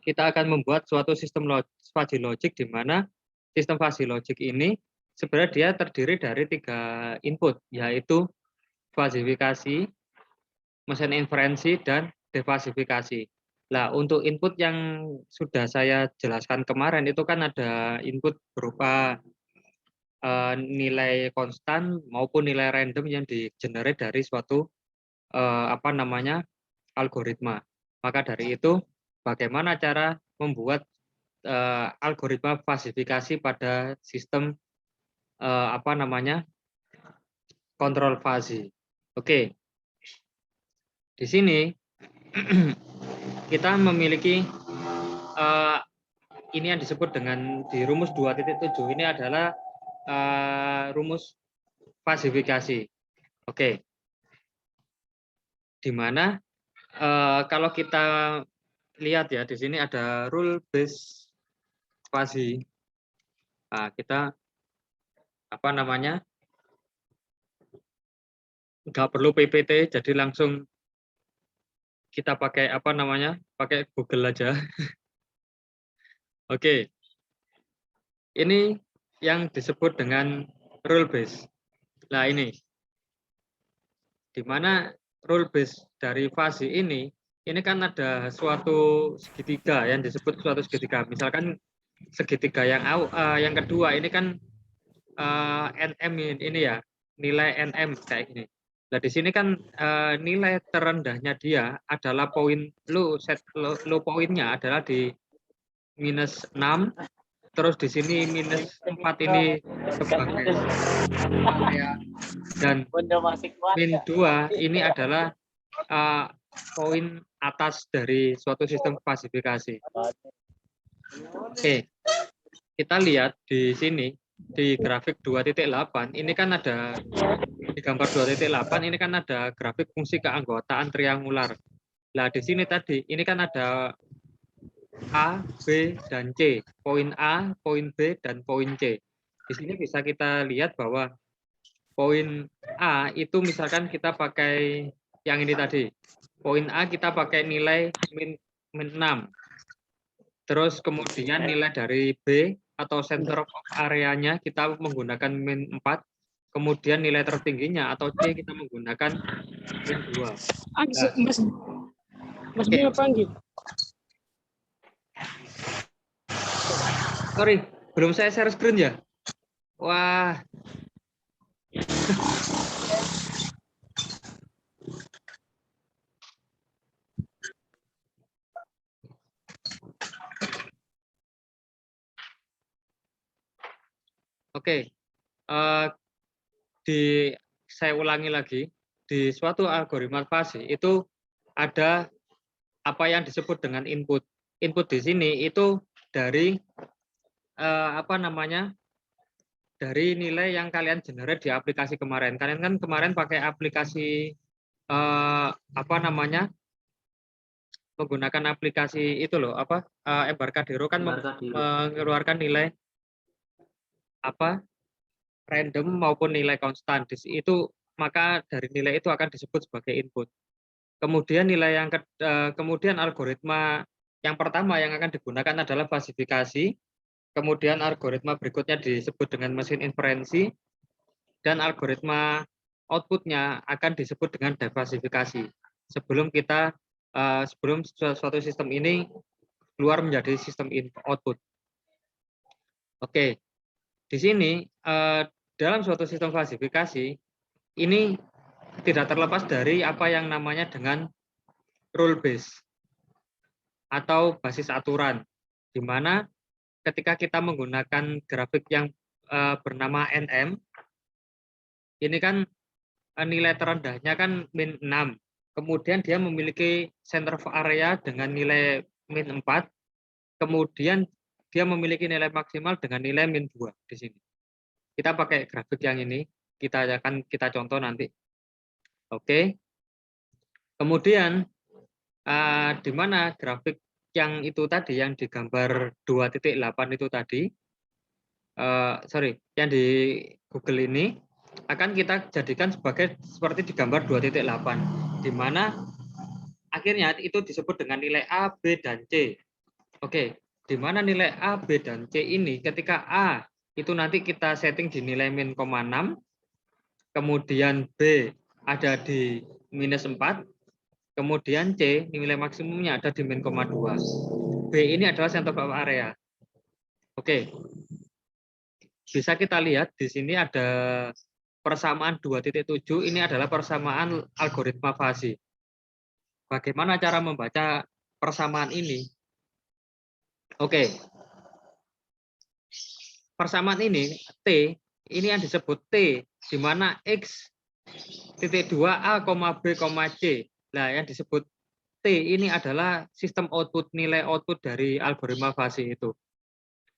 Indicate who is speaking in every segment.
Speaker 1: kita akan membuat suatu sistem fuzzy logic di mana sistem fuzzy logic ini sebenarnya dia terdiri dari 3 input, yaitu fazifikasi, mesin inferensi, dan defasifikasi. Nah, untuk input yang sudah saya jelaskan kemarin itu kan ada input berupa nilai konstan maupun nilai random yang di-generate dari suatu algoritma. Maka dari itu, bagaimana cara membuat algoritma fasifikasi pada sistem kontrol fuzzy. Oke. Di sini kita memiliki ini yang disebut dengan di rumus 2.7 ini adalah rumus fasifikasi. Oke. Di mana kalau kita lihat ya di sini ada rule based fuzzy. Nah, kita nggak perlu PPT, jadi langsung kita pakai pakai Google aja. Oke. Ini yang disebut dengan rule base. Nah, ini di mana rule base dari fuzzy ini kan ada suatu segitiga yang disebut suatu segitiga. Misalkan segitiga yang kedua ini kan NM ini ya, nilai NM kayak gini. Nah, di sini kan nilai terendahnya dia adalah poin low poinnya adalah di minus 6, terus di sini minus 4 ini sebagai area, dan min 2 ini adalah poin atas dari suatu sistem klasifikasi. Oke, kita lihat di sini di grafik 2.8 ini kan ada di gambar 2.8 ini kan ada grafik fungsi keanggotaan triangular. Nah, di sini tadi ini kan ada A, B, dan C. Poin A, poin B, dan poin C. Di sini bisa kita lihat bahwa poin A itu misalkan kita pakai yang ini tadi. Poin A kita pakai nilai min 6. Terus kemudian nilai dari B atau center of area-nya kita menggunakan min 4. Kemudian nilai tertingginya atau C kita menggunakan min 2.
Speaker 2: Mas Bima panggil.
Speaker 1: Sorry, belum saya share screen ya? Wah. Oke. Saya ulangi lagi, di suatu algoritma fuzzy itu ada apa yang disebut dengan input. Input di sini itu dari dari nilai yang kalian generate di aplikasi kemarin. Kalian kan kemarin pakai aplikasi menggunakan aplikasi itu loh, Embarcadero kan mengeluarkan nilai random maupun nilai konstan. Itu maka dari nilai itu akan disebut sebagai input. Kemudian kemudian algoritma yang pertama yang akan digunakan adalah fasifikasi. Kemudian algoritma berikutnya disebut dengan mesin inferensi, dan algoritma outputnya akan disebut dengan defasifikasi. Sebelum suatu sistem ini keluar menjadi sistem output. Oke, di sini dalam suatu sistem fasifikasi ini tidak terlepas dari apa yang namanya dengan rule base atau basis aturan, di mana ketika kita menggunakan grafik yang bernama NM, ini kan nilai terendahnya kan min 6. Kemudian dia memiliki center of area dengan nilai min 4. Kemudian dia memiliki nilai maksimal dengan nilai min 2 di sini. Kita pakai grafik yang ini, kita contoh nanti. Oke. Kemudian di mana grafik yang itu tadi, yang di gambar 2.8 itu tadi, yang di Google ini akan kita jadikan seperti di gambar 2.8, di mana akhirnya itu disebut dengan nilai A, B, dan C. Oke, di mana nilai A, B, dan C ini ketika A itu nanti kita setting di nilai min 0,6, kemudian B ada di minus 4, kemudian C nilai maksimumnya ada di min 0,2. B ini adalah center of area. Oke, bisa kita lihat di sini ada persamaan 2.7, ini adalah persamaan algoritma fasi. Bagaimana cara membaca persamaan ini? Oke, persamaan ini T, ini yang disebut T, di mana X titik 2A, B, C. Nah, yang disebut T ini adalah sistem output, nilai output dari algoritma fasi itu.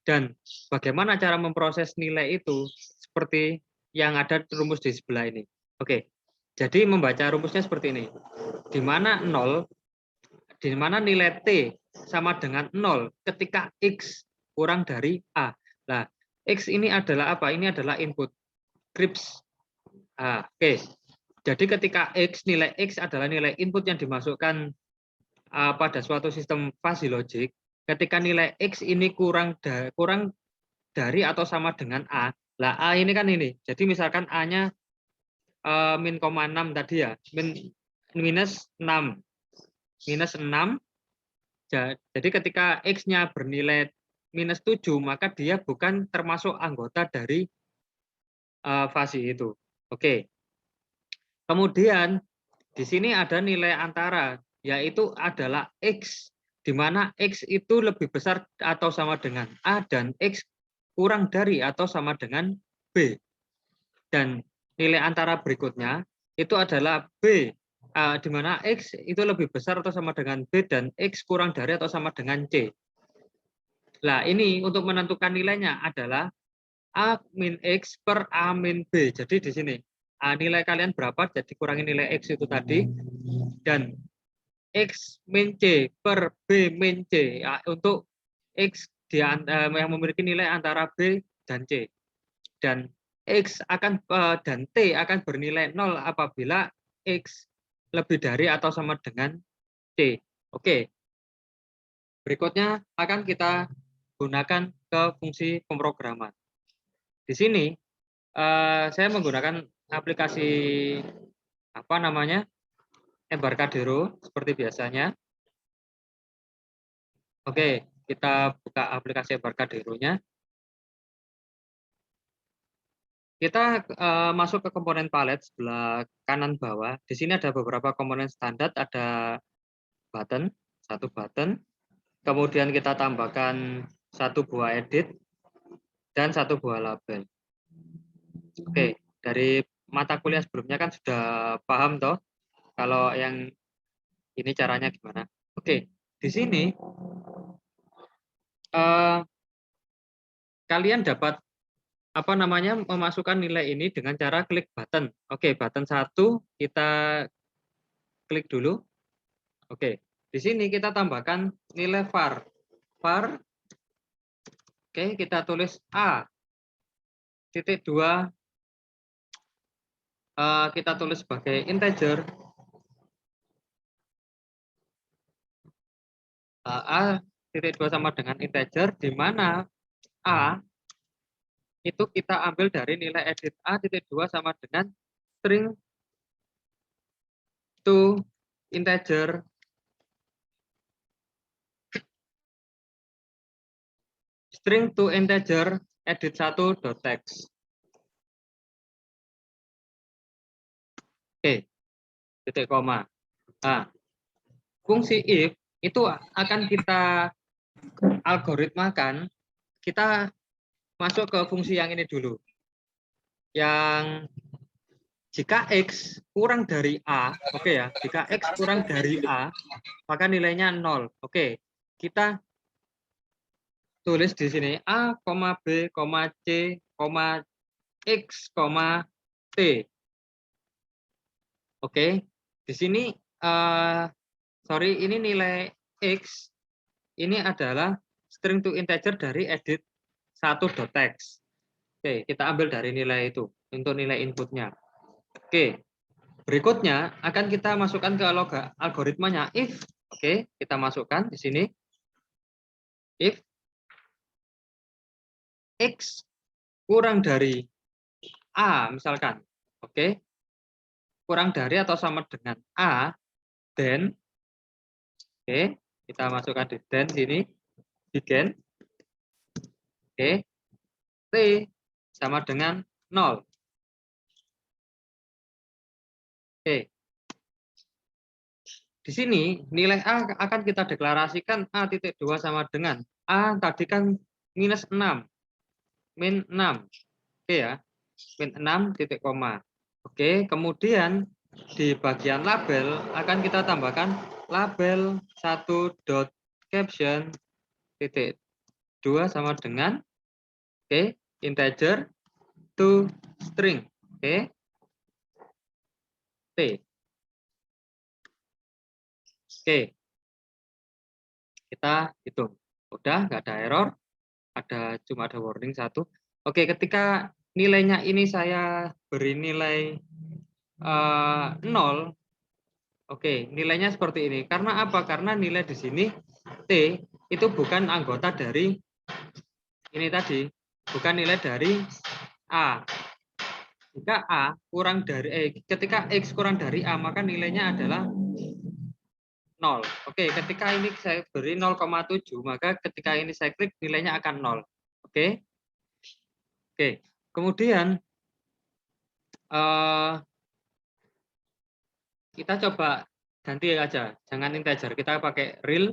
Speaker 1: Dan bagaimana cara memproses nilai itu seperti yang ada rumus di sebelah ini. Oke, jadi membaca rumusnya seperti ini. Di mana 0, di mana nilai T sama dengan 0 ketika X kurang dari A. Nah, X ini adalah apa? Ini adalah input CRISP. Oke. Jadi ketika X, nilai X adalah nilai input yang dimasukkan pada suatu sistem fuzzy logic, ketika nilai X ini kurang dari atau sama dengan A, lah A ini kan ini. Jadi misalkan A-nya min 0,6 tadi ya, minus 6. Minus 6, jadi ketika X-nya bernilai minus 7, maka dia bukan termasuk anggota dari fuzzy itu. Oke. Kemudian di sini ada nilai antara, yaitu adalah X, di mana X itu lebih besar atau sama dengan A dan X kurang dari atau sama dengan B. Dan nilai antara berikutnya itu adalah B, di mana X itu lebih besar atau sama dengan B dan X kurang dari atau sama dengan C. Nah, ini untuk menentukan nilainya adalah A min X per A min B. Jadi di sini nilai kalian berapa, jadi kurangi nilai X itu tadi, dan X min C per B min C, ya, untuk X yang memiliki nilai antara B dan C. Dan X akan dan T akan bernilai 0 apabila X lebih dari atau sama dengan C. Oke. Berikutnya akan kita gunakan ke fungsi pemrograman. Di sini saya menggunakan aplikasi apa namanya? Embarcadero seperti biasanya. Oke, kita buka aplikasi Embarcadero-nya. Kita masuk ke komponen palet sebelah kanan bawah. Di sini ada beberapa komponen standar, ada button, satu button. Kemudian kita tambahkan satu buah edit dan satu buah label. Oke, dari mata kuliah sebelumnya kan sudah paham toh kalau yang ini caranya gimana. Oke, di sini kalian dapat apa namanya memasukkan nilai ini dengan cara klik button. Oke, button 1 kita klik dulu. Oke, di sini kita tambahkan nilai var. Var, oke, kita tulis A titik 2, kita tulis sebagai integer. A titik 2 sama dengan integer, di mana A itu kita ambil dari nilai edit A titik 2 sama dengan string to integer edit 1.text. Oke, titik koma. Nah, fungsi if itu akan kita algoritmakan, kita masuk ke fungsi yang ini dulu. Yang jika X kurang dari A, oke ya, jika X kurang dari A, maka nilainya 0. Oke, kita tulis di sini A, B, C, X, T. Oke, di sini sorry, ini nilai X ini adalah string to integer dari edit 1.text. Oke, kita ambil dari nilai itu untuk nilai inputnya. Oke, berikutnya akan kita masukkan ke algoritmanya if. Oke, kita masukkan di sini. if X kurang dari A misalkan, oke, kurang dari atau sama dengan A, then, oke, kita masukkan di then sini, begin, oke, T sama dengan 0. Oke. Di sini nilai A akan kita deklarasikan A.2 sama dengan A tadi kan minus 6, min 6. Oke ya, min 6 titik koma. Oke, kemudian di bagian label akan kita tambahkan label 1 dot caption titik 2 sama dengan oke, integer to string. Oke. T. Oke, kita hitung. Udah, nggak ada error. Cuma ada warning 1. Oke, ketika nilainya ini saya beri nilai 0. Oke, nilainya seperti ini. Karena apa? Karena nilai di sini T itu bukan anggota dari ini tadi. Bukan nilai dari A. Jika A kurang dari ketika X kurang dari A, maka nilainya adalah 0. Oke, ketika ini saya beri 0,7, maka ketika ini saya klik nilainya akan 0. Oke. Oke. Kemudian kita coba ganti aja, jangan integer, kita pakai real.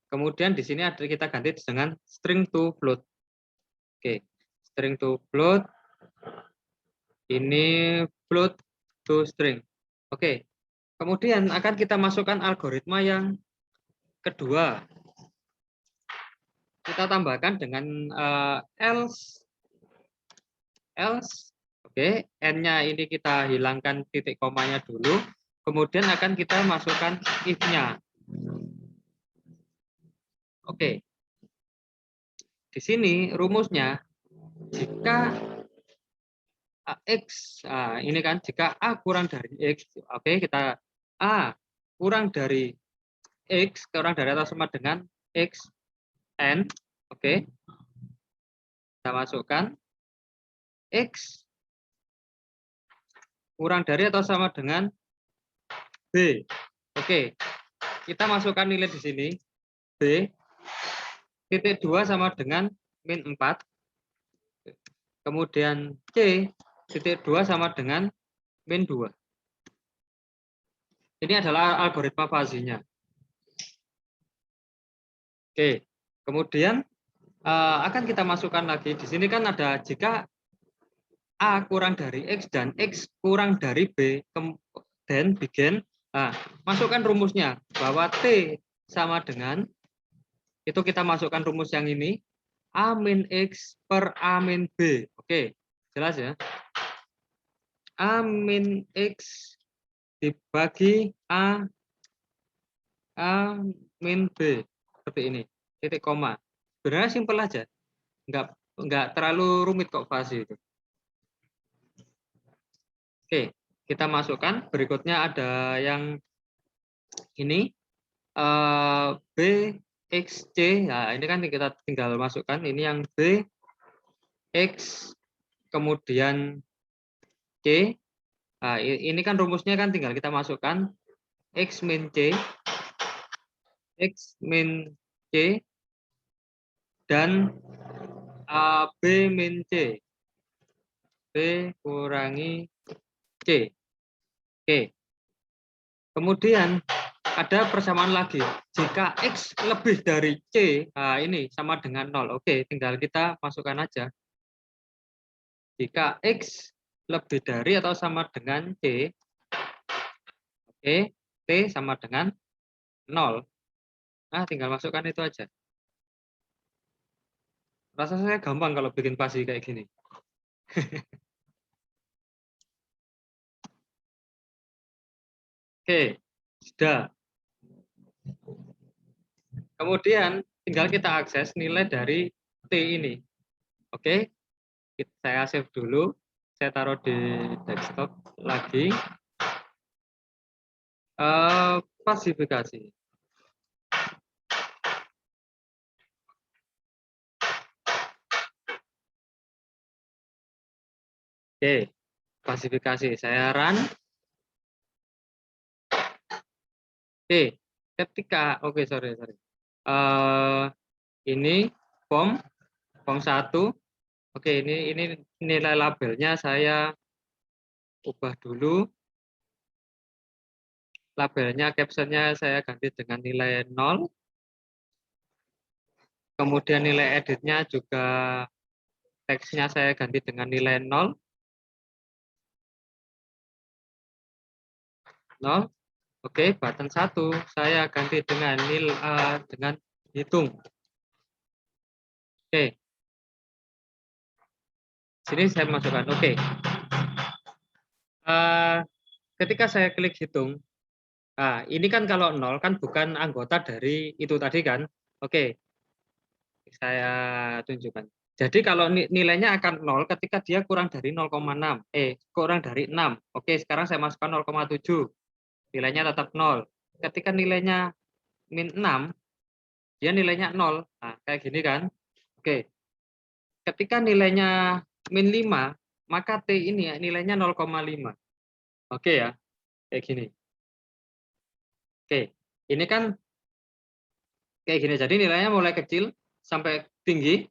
Speaker 1: Kemudian di sini ada kita ganti dengan string to float. Oke, string to float. Ini float to string. Oke. Kemudian akan kita masukkan algoritma yang kedua. Kita tambahkan dengan else. Oke, n-nya ini kita hilangkan titik komanya dulu. Kemudian akan kita masukkan if-nya. Oke. Di sini rumusnya jika X, ini kan jika A kurang dari X, oke, kita A kurang dari X, kurang dari atau sama dengan X, N, oke, kita masukkan X kurang dari atau sama dengan B, oke, kita masukkan nilai di sini, B, titik 2 sama dengan min 4, kemudian C, titik 2 sama dengan min 2. Ini adalah algoritma fuzzy-nya. Oke, kemudian akan kita masukkan lagi. Di sini kan ada jika A kurang dari X dan X kurang dari B, dan begin, masukkan rumusnya bahwa T sama dengan, itu kita masukkan rumus yang ini, A min X per A min B. Oke, jelas ya. A min X dibagi A min B. Seperti ini, titik koma. Sebenarnya simpel aja. Enggak terlalu rumit kok fuzzy itu. Oke, kita masukkan. Berikutnya ada yang ini. B, X, C. Nah, ini kan kita tinggal masukkan. Ini yang B, X, kemudian C. Nah, ini kan rumusnya kan tinggal kita masukkan. X min C, X min C, dan B min C. B kurangi C. Oke. Kemudian ada persamaan lagi. Jika X lebih dari C, nah ini sama dengan 0. Oke, tinggal kita masukkan aja. Jika X lebih dari atau sama dengan C, oke, T sama dengan 0. Nah, tinggal masukkan itu aja. Rasa saya gampang kalau bikin fuzzy kayak gini. Oke, sudah. Kemudian tinggal kita akses nilai dari T ini. Oke, saya save dulu. Saya taruh di desktop lagi. Klasifikasi. Oke, klasifikasi saya run. Oke, ketika sorry. Ini form 1. Oke, ini nilai labelnya saya ubah dulu. Labelnya, captionnya saya ganti dengan nilai 0. Kemudian nilai editnya juga teksnya saya ganti dengan nilai 0. Oke, button 1 saya ganti dengan dengan hitung. Oke. Sini saya masukkan. Oke. Ketika saya klik hitung, nah ini kan kalau 0 kan bukan anggota dari itu tadi kan. Oke. Saya tunjukkan. Jadi kalau nilainya akan 0 ketika dia kurang dari 0,6. Kurang dari 6. Oke, sekarang saya masukkan 0,7. Nilainya tetap 0. Ketika nilainya min 6, dia nilainya 0. Nah, kayak gini kan. Oke. Ketika nilainya min 5, maka T ini nilainya 0,5. Oke ya, kayak gini. Oke, ini kan kayak gini. Jadi nilainya mulai kecil sampai tinggi.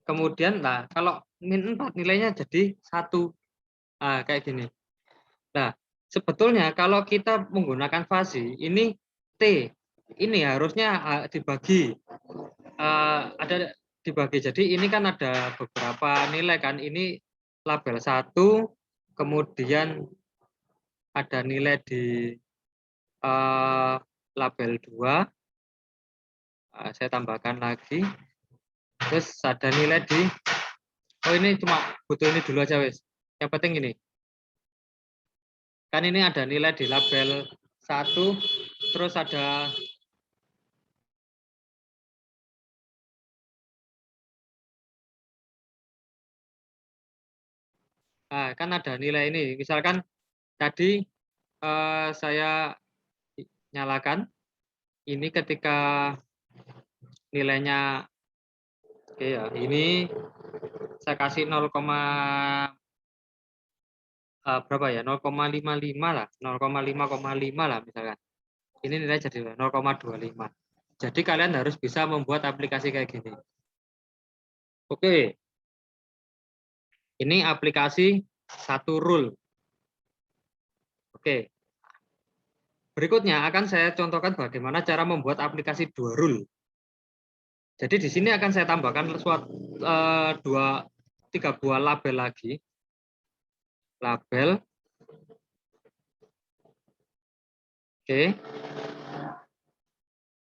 Speaker 1: Kemudian, nah kalau min 4 nilainya jadi 1. Nah, kayak gini. Nah, sebetulnya kalau kita menggunakan fuzzy, ini T. Ini harusnya dibagi. Ada dibagi. Jadi ini kan ada beberapa nilai kan. Ini label 1, kemudian ada nilai di label 2. Saya tambahkan lagi. Terus ada nilai di, ini cuma butuh ini dulu aja wes. Yang penting ini. Kan ini ada nilai di label 1, terus ada kan ada nilai ini. Misalkan tadi saya nyalakan ini ketika nilainya oke ya, ini saya kasih 0, berapa ya? 0,55 lah, 0,5,5 lah misalkan. Ini nilai jadi 0,25. Jadi kalian harus bisa membuat aplikasi kayak gini. Oke. Ini aplikasi 1 rule. Oke. Berikutnya akan saya contohkan bagaimana cara membuat aplikasi 2 rule. Jadi di sini akan saya tambahkan 3 buah label lagi. Label. Oke.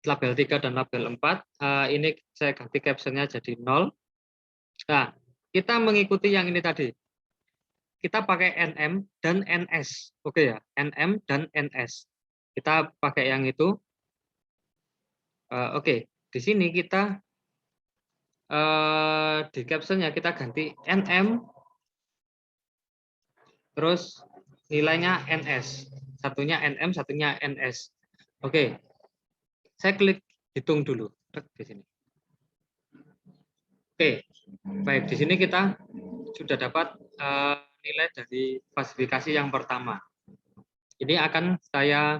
Speaker 1: Label 3 dan label 4. Ini saya ganti captionnya jadi 0. Nah, kita mengikuti yang ini tadi. Kita pakai NM dan NS. Oke ya, NM dan NS. Kita pakai yang itu. Oke, di sini kita di captionnya kita ganti NM, terus nilainya NS. Satunya NM, satunya NS. Oke, saya klik hitung dulu di sini. Oke, baik, di sini kita sudah dapat nilai dari klasifikasi yang pertama. Ini akan saya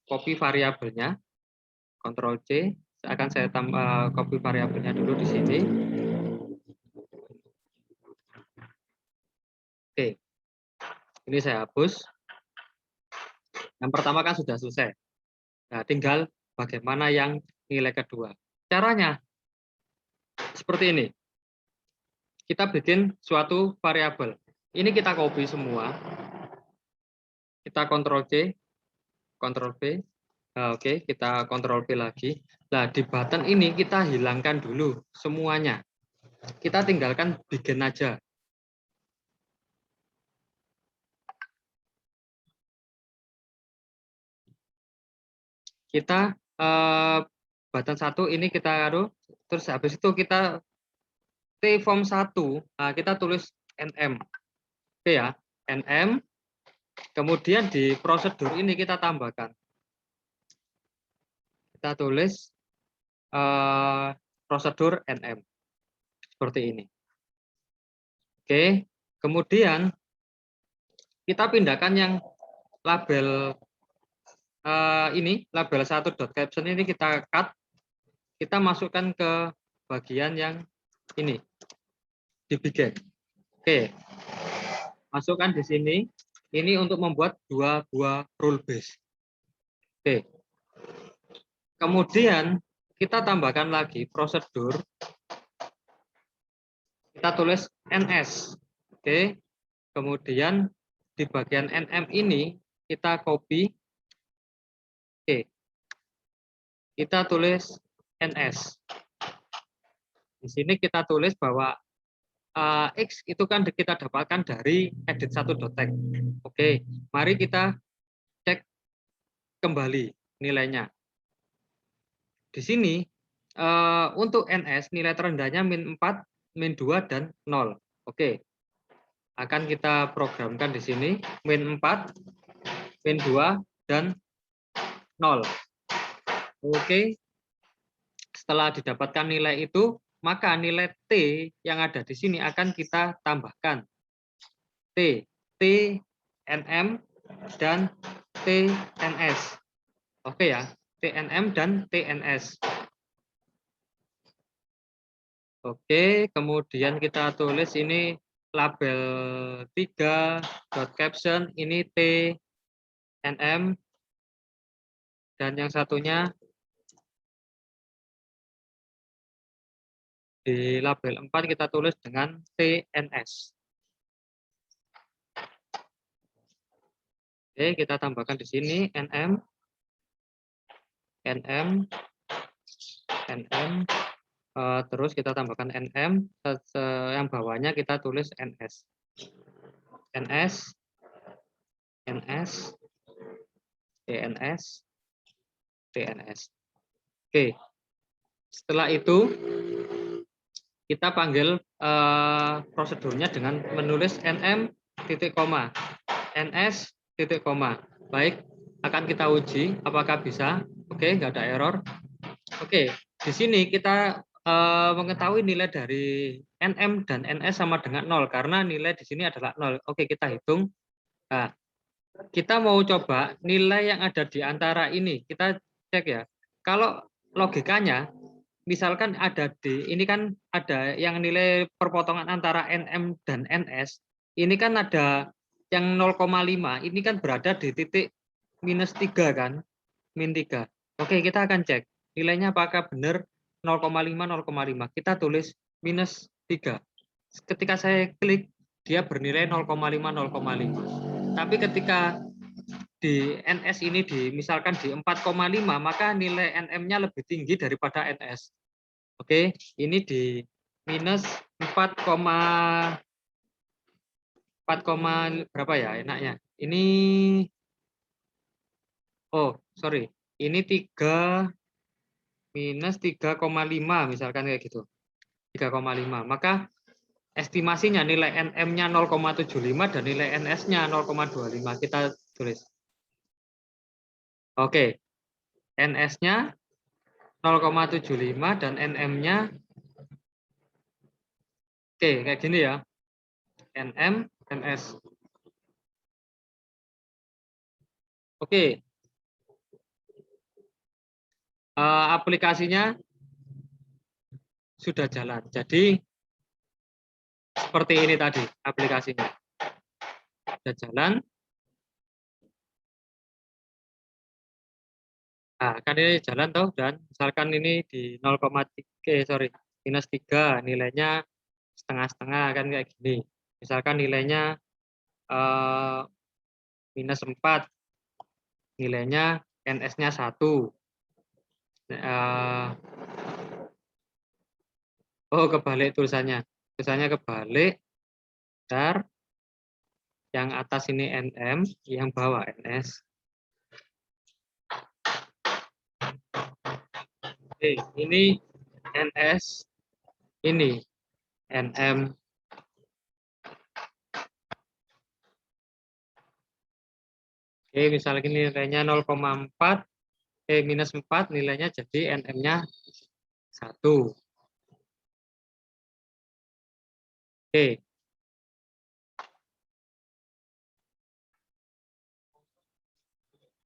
Speaker 1: copy variabelnya, Ctrl C. Akan saya tambah copy variabelnya dulu di sini. Oke, ini saya hapus. Yang pertama kan sudah selesai. Nah, tinggal bagaimana yang nilai kedua. Caranya seperti ini. Kita bikin suatu variabel. Ini kita copy semua. Kita Ctrl C, Ctrl V. Nah, oke, kita Ctrl V lagi. Nah, di button ini kita hilangkan dulu semuanya. Kita tinggalkan begin aja. Kita button 1 ini kita terus habis itu kita T-form 1, nah kita tulis NM. Oke ya, NM. Kemudian di prosedur ini kita tambahkan. Kita tulis prosedur NM. Seperti ini. Oke, kemudian kita pindahkan yang label ini, label 1.caption ini kita cut, kita masukkan ke bagian yang ini, di begin. Oke, masukkan di sini. Ini untuk membuat dua buah rule base. Oke. Kemudian kita tambahkan lagi prosedur. Kita tulis NS. Oke. Kemudian di bagian NM ini kita copy. Oke. Kita tulis NS. Di sini kita tulis bahwa X itu kan kita dapatkan dari edit1.text. Oke, mari kita cek kembali nilainya. Di sini untuk NS nilai terendahnya -4, -2, dan 0. Oke, akan kita programkan di sini -4, -2, dan 0. Oke, setelah didapatkan nilai itu, maka nilai T yang ada di sini akan kita tambahkan. T, TNM, dan TNS. Oke ya, TNM dan TNS. Oke, kemudian kita tulis ini label 3.caption, ini TNM, dan yang satunya di label 4 kita tulis dengan TNS. Oke, kita tambahkan di sini NM, NM, NM, terus kita tambahkan NM, yang bawahnya kita tulis NS. NS, NS, TNS, TNS. Oke, setelah itu kita panggil prosedurnya dengan menulis NM titik koma, NS titik koma. Baik, akan kita uji apakah bisa. Oke, nggak ada error. Oke, di sini kita mengetahui nilai dari NM dan NS sama dengan 0 karena nilai di sini adalah 0. Oke, kita hitung. Nah, kita mau coba nilai yang ada di antara ini. Kita cek ya. Kalau logikanya misalkan ada ini kan ada yang nilai perpotongan antara NM dan NS, ini kan ada yang 0,5, ini kan berada di titik -3 kan, -3. Oke, kita akan cek nilainya apakah benar 0,5, 0,5. Kita tulis -3. Ketika saya klik, dia bernilai 0,5, 0,5. Tapi ketika di NS ini misalkan di 4,5, maka nilai NM-nya lebih tinggi daripada NS. Oke, ini di -4, berapa ya enaknya? Ini, oh sorry, ini 3 -3,5 misalkan kayak gitu. 3,5. Maka estimasinya nilai NM-nya 0,75 dan nilai NS-nya 0,25. Kita tulis. Oke, NS-nya 0,75 dan NM-nya oke, kayak gini ya. NM, NS. Oke. Aplikasinya sudah jalan. Jadi seperti ini tadi aplikasinya. Sudah jalan. Nah, kan ini jalan toh, dan misalkan ini di -3 nilainya setengah-setengah kan kayak gini. Misalkan nilainya -4, nilainya NS-nya 1. Oh, kebalik tulisannya. Tulisannya kebalik. Bentar. Yang atas ini NM, yang bawah NS. Oke, ini NS, ini NM. Oke, misalnya ini nilainya 0,4, -4, nilainya jadi NM-nya 1. Oke,